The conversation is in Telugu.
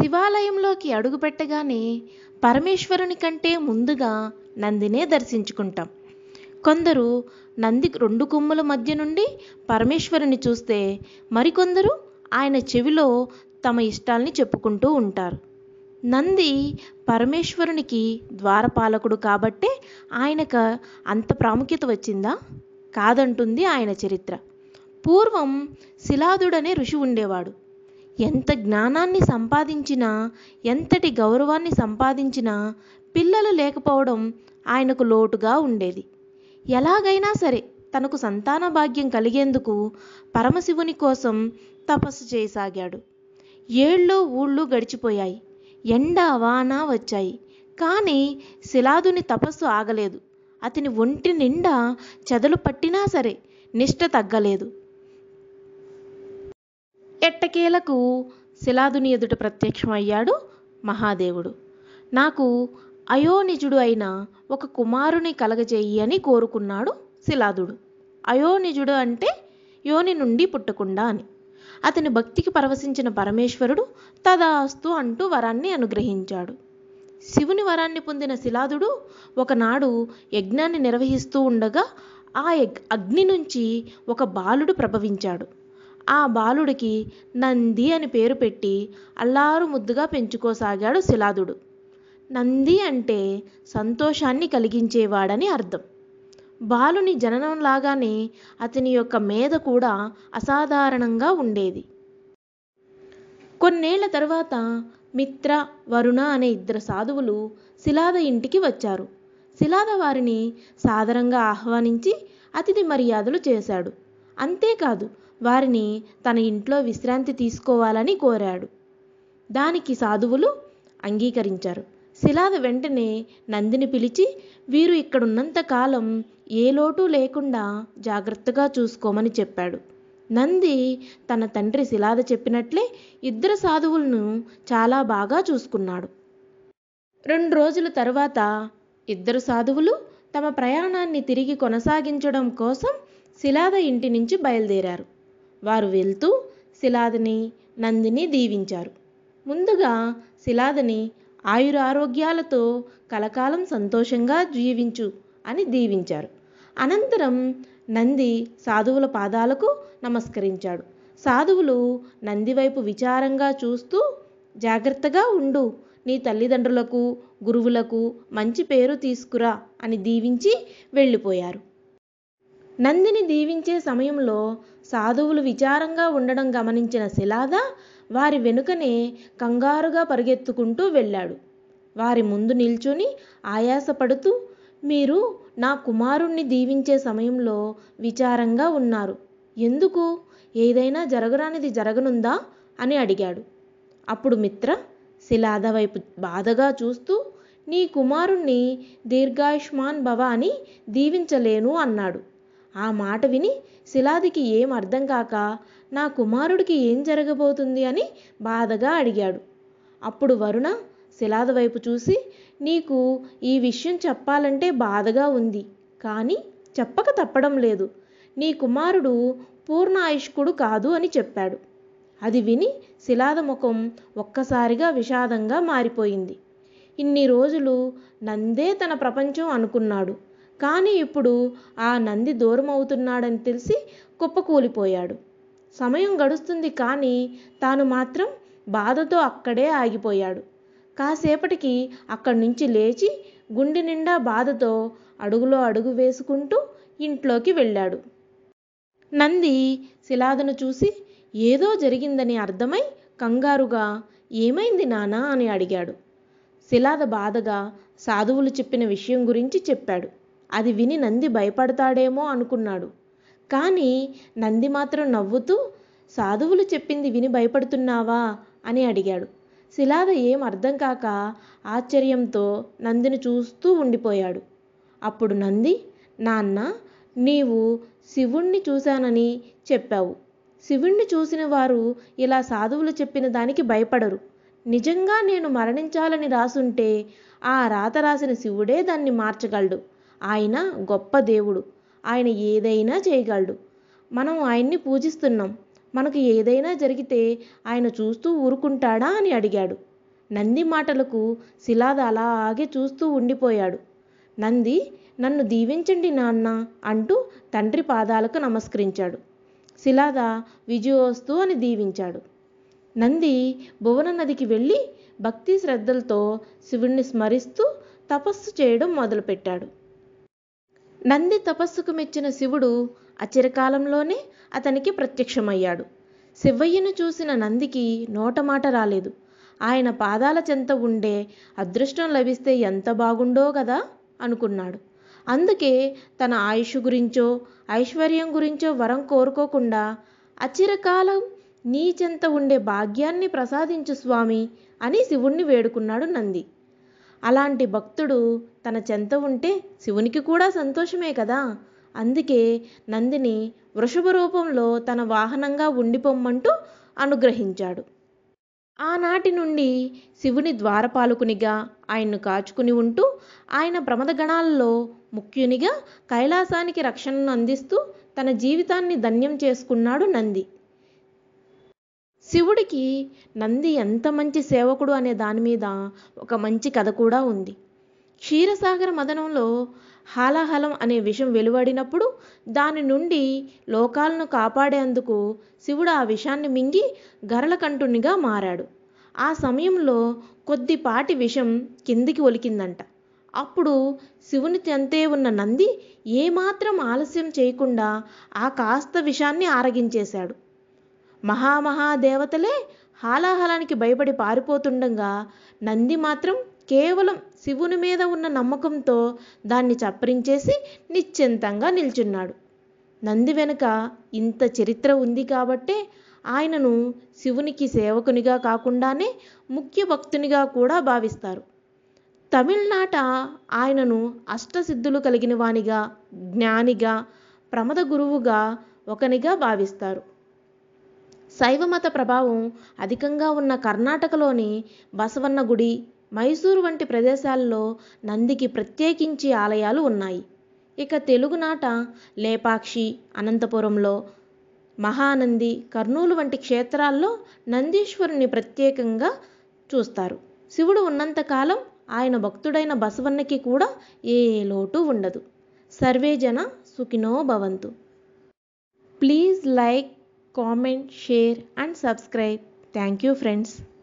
శివాలయంలోకి అడుగుపెట్టగానే పరమేశ్వరుని కంటే ముందుగా నందినే దర్శించుకుంటాం. కొందరు నంది 2 కొమ్ముల మధ్య నుండి పరమేశ్వరుని చూస్తే, మరికొందరు ఆయన చెవిలో తమ ఇష్టాల్ని చెప్పుకుంటూ ఉంటారు. నంది పరమేశ్వరునికి ద్వారపాలకుడు కాబట్టే ఆయనకు అంత ప్రాముఖ్యత వచ్చిందా? కాదంటుంది ఆయన చరిత్ర. పూర్వం శిలాదుడనే ఋషి ఉండేవాడు. ఎంత జ్ఞానాన్ని సంపాదించినా, ఎంతటి గౌరవాన్ని సంపాదించినా పిల్లలు లేకపోవడం ఆయనకు లోటుగా ఉండేది. ఎలాగైనా సరే తనకు సంతాన భాగ్యం కలిగేందుకు పరమశివుని కోసం తపస్సు చేయసాగాడు. ఏళ్ళు ఊళ్ళు గడిచిపోయాయి. ఎండ వాన వచ్చాయి. కానీ శిలాదుని తపస్సు ఆగలేదు. అతని ఒంటి నిండా చెదలు పట్టినా సరే నిష్ఠ తగ్గలేదు. ఎట్టకేలకు శిలాదుని ఎదుట ప్రత్యక్షమయ్యాడు మహాదేవుడు. నాకు అయోనిజుడు అయిన ఒక కుమారుని కలగజేయి అని కోరుకున్నాడు శిలాదుడు. అయోనిజుడు అంటే యోని నుండి పుట్టకుండా అని. అతని భక్తికి పరవశించిన పరమేశ్వరుడు తదాస్తు అంటూ వరాన్ని అనుగ్రహించాడు. శివుని వరాన్ని పొందిన శిలాదుడు ఒకనాడు యజ్ఞాన్ని నిర్వహిస్తూ ఉండగా ఆ అగ్ని నుంచి ఒక బాలుడు ప్రభవించాడు. ఆ బాలుడికి నంది అని పేరు పెట్టి అల్లారు ముద్దుగా పెంచుకోసాగాడు శిలాదుడు. నంది అంటే సంతోషాన్ని కలిగించేవాడని అర్థం. బాలుని జననంలాగానే అతని యొక్క మేధ కూడా అసాధారణంగా ఉండేది. కొన్నేళ్ల తరువాత మిత్ర, వరుణ అనే 2 సాధువులు శిలాద ఇంటికి వచ్చారు. శిలాద వారిని సాదరంగా ఆహ్వానించి అతిథి మర్యాదలు చేశాడు. అంతేకాదు వారిని తన ఇంట్లో విశ్రాంతి తీసుకోవాలని కోరాడు. దానికి సాధువులు అంగీకరించారు. శిలాద వెంటనే నందిని పిలిచి, వీరు ఇక్కడున్నంత కాలం ఏ లోటు లేకుండా జాగ్రత్తగా చూసుకోమని చెప్పాడు. నంది తన తండ్రి శిలాద చెప్పినట్లే 2 సాధువులను చాలా బాగా చూసుకున్నాడు. 2 రోజుల తరువాత 2 సాధువులు తమ ప్రయాణాన్ని తిరిగి కొనసాగించడం కోసం శిలాద ఇంటి నుంచి బయలుదేరారు. వారు వెళ్తూ శిలాదని, నందిని దీవించారు. ముందుగా శిలాదని ఆయురారోగ్యాలతో కలకాలం సంతోషంగా జీవించు అని దీవించారు. అనంతరం నంది సాధువుల పాదాలకు నమస్కరించాడు. సాధువులు నంది వైపు విచారంగా చూస్తూ, జాగ్రత్తగా ఉండు, నీ తల్లిదండ్రులకు, గురువులకు మంచి పేరు తీసుకురా అని దీవించి వెళ్ళిపోయారు. నందిని దీవించే సమయంలో సాధువులు విచారంగా ఉండడం గమనించిన శిలాద వారి వెనుకనే కంగారుగా పరుగెత్తుకుంటూ వెళ్ళాడు. వారి ముందు నిల్చుని ఆయాసపడుతూ, మీరు నా కుమారుణ్ణి దీవించే సమయంలో విచారంగా ఉన్నారు. ఎందుకు? ఏదైనా జరగరానిది జరగనుందా అని అడిగాడు. అప్పుడు మిత్ర శిలాద వైపు బాధగా చూస్తూ, నీ కుమారుణ్ణి దీర్ఘాయుష్మాన్ భవ అని దీవించలేను అన్నాడు. ఆ మాట విని శిలాదికి ఏం అర్థం కాక, నా కుమారుడికి ఏం జరగబోతుంది అని బాధగా అడిగాడు. అప్పుడు వరుణ శిలాద వైపు చూసి, నీకు ఈ విషయం చెప్పాలంటే బాధగా ఉంది, కానీ చెప్పక తప్పడం లేదు. నీ కుమారుడు పూర్ణాయుష్కుడు కాదు అని చెప్పాడు. అది విని శిలాద ముఖం ఒక్కసారిగా విషాదంగా మారిపోయింది. ఇన్ని రోజులు నందే తన ప్రపంచం అనుకున్నాడు. కానీ ఇప్పుడు ఆ నంది దూరం అవుతున్నాడని తెలిసి కుప్పకూలిపోయాడు. సమయం గడుస్తుంది కానీ తాను మాత్రం బాధతో అక్కడే ఆగిపోయాడు. కాసేపటికి అక్కడి నుంచి లేచి గుండె నిండా బాధతో అడుగులో అడుగు వేసుకుంటూ ఇంట్లోకి వెళ్ళాడు. నంది శిలాదను చూసి ఏదో జరిగిందని అర్థమై కంగారుగా, ఏమైంది నానా అని అడిగాడు. శిలాద బాధగా సాధువులు చెప్పిన విషయం గురించి చెప్పాడు. అది విని నంది భయపడతాడేమో అనుకున్నాడు. కానీ నంది మాత్రం నవ్వుతూ, సాధువులు చెప్పింది విని భయపడుతున్నావా అని అడిగాడు. శిలాద ఏం అర్థం కాక ఆశ్చర్యంతో నందిని చూస్తూ ఉండిపోయాడు. అప్పుడు నంది, నాన్న, నీవు శివుణ్ణి చూశానని చెప్పావు. శివుణ్ణి చూసిన వారు ఇలా సాధువులు చెప్పిన దానికి భయపడరు. నిజంగా నేను మరణించాలని రాసుంటే ఆ రాత రాసిన శివుడే దాన్ని మార్చగలడు. ఆయన గొప్ప దేవుడు. ఆయన ఏదైనా చేయగలడు. మనం ఆయన్ని పూజిస్తున్నాం. మనకు ఏదైనా జరిగితే ఆయన చూస్తూ ఊరుకుంటాడా అని అడిగాడు. నంది మాటలకు శిలాద అలాగే చూస్తూ ఉండిపోయాడు. నంది, నన్ను దీవించండి నాన్న అంటూ తండ్రి పాదాలకు నమస్కరించాడు. శిలాద విజయోస్తు అని దీవించాడు. నంది భువన నదికి వెళ్ళి భక్తి శ్రద్ధలతో శివుణ్ణి స్మరిస్తూ తపస్సు చేయడం మొదలుపెట్టాడు. నంది తపస్సుకు మెచ్చిన శివుడు అచిరకాలంలోనే అతనికి ప్రత్యక్షమయ్యాడు. శివయ్యను చూసిన నందికి నోటమాట రాలేదు. ఆయన పాదాల చెంత ఉండే అదృష్టం లభిస్తే ఎంత బాగుండో కదా అనుకున్నాడు. అందుకే తన ఆయుష్ గురించో ఐశ్వర్యం గురించో వరం కోరుకోకుండా అచిరకాలం నీ చెంత ఉండే భాగ్యాన్ని ప్రసాదించు స్వామి అని శివుణ్ణి వేడుకున్నాడు నంది. అలాంటి భక్తుడు తన చెంత ఉంటే శివునికి కూడా సంతోషమే కదా. అందుకే నందిని వృషభ రూపంలో తన వాహనంగా ఉండిపోమ్మంటూ అనుగ్రహించాడు. ఆనాటి నుండి శివుని ద్వారపాలకునిగా ఆయన్ను కాచుకుని ఉంటూ ఆయన ప్రమదగణాల్లో ముఖ్యునిగా కైలాసానికి రక్షణను అందిస్తూ తన జీవితాన్ని ధన్యం చేసుకున్నాడు నంది. శివుడికి నంది ఎంత మంచి సేవకుడు అనే దాని మీద ఒక మంచి కథ కూడా ఉంది. క్షీరసాగర మదనంలో హాలాహలం అనే విషం వెలువడినప్పుడు దాని నుండి లోకాలను కాపాడేందుకు శివుడు ఆ విషాన్ని మింగి గరళకంఠునిగా మారాడు. ఆ సమయంలో కొద్దిపాటి విషం కిందికి ఒలికిందంట. అప్పుడు శివుని చెంతే ఉన్న నంది ఏమాత్రం ఆలస్యం చేయకుండా ఆ కాస్త విషాన్ని ఆరగించేశాడు. మహాదేవతలే హాలాహలానికి భయపడి పారిపోతుండగా నంది మాత్రం కేవలం శివుని మీద ఉన్న నమ్మకంతో దాన్ని చప్పరించేసి నిశ్చింతంగా నిల్చున్నాడు. నంది వెనుక ఇంత చరిత్ర ఉంది కాబట్టే ఆయనను శివునికి సేవకునిగా కాకుండానే ముఖ్య భక్తునిగా కూడా భావిస్తారు. తమిళనాట ఆయనను అష్టసిద్ధులు కలిగిన వానిగా, జ్ఞానిగా, ప్రమద గురువుగా ఒకనిగా భావిస్తారు. శైవమత ప్రభావం అధికంగా ఉన్న కర్ణాటకలోని బసవన్న గుడి, మైసూరు వంటి ప్రదేశాల్లో నందికి ప్రత్యేకించి ఆలయాలు ఉన్నాయి. ఇక తెలుగునాట లేపాక్షి, అనంతపురంలో మహానంది, కర్నూలు వంటి క్షేత్రాల్లో నందీశ్వరుని ప్రత్యేకంగా చూస్తారు. శివుడు ఉన్నంతకాలం ఆయన భక్తుడైన బసవన్నకి కూడా ఏ లోటు ఉండదు. సర్వే జన సుఖినో భవంతు. Please like, comment, share and subscribe. Thank you friends.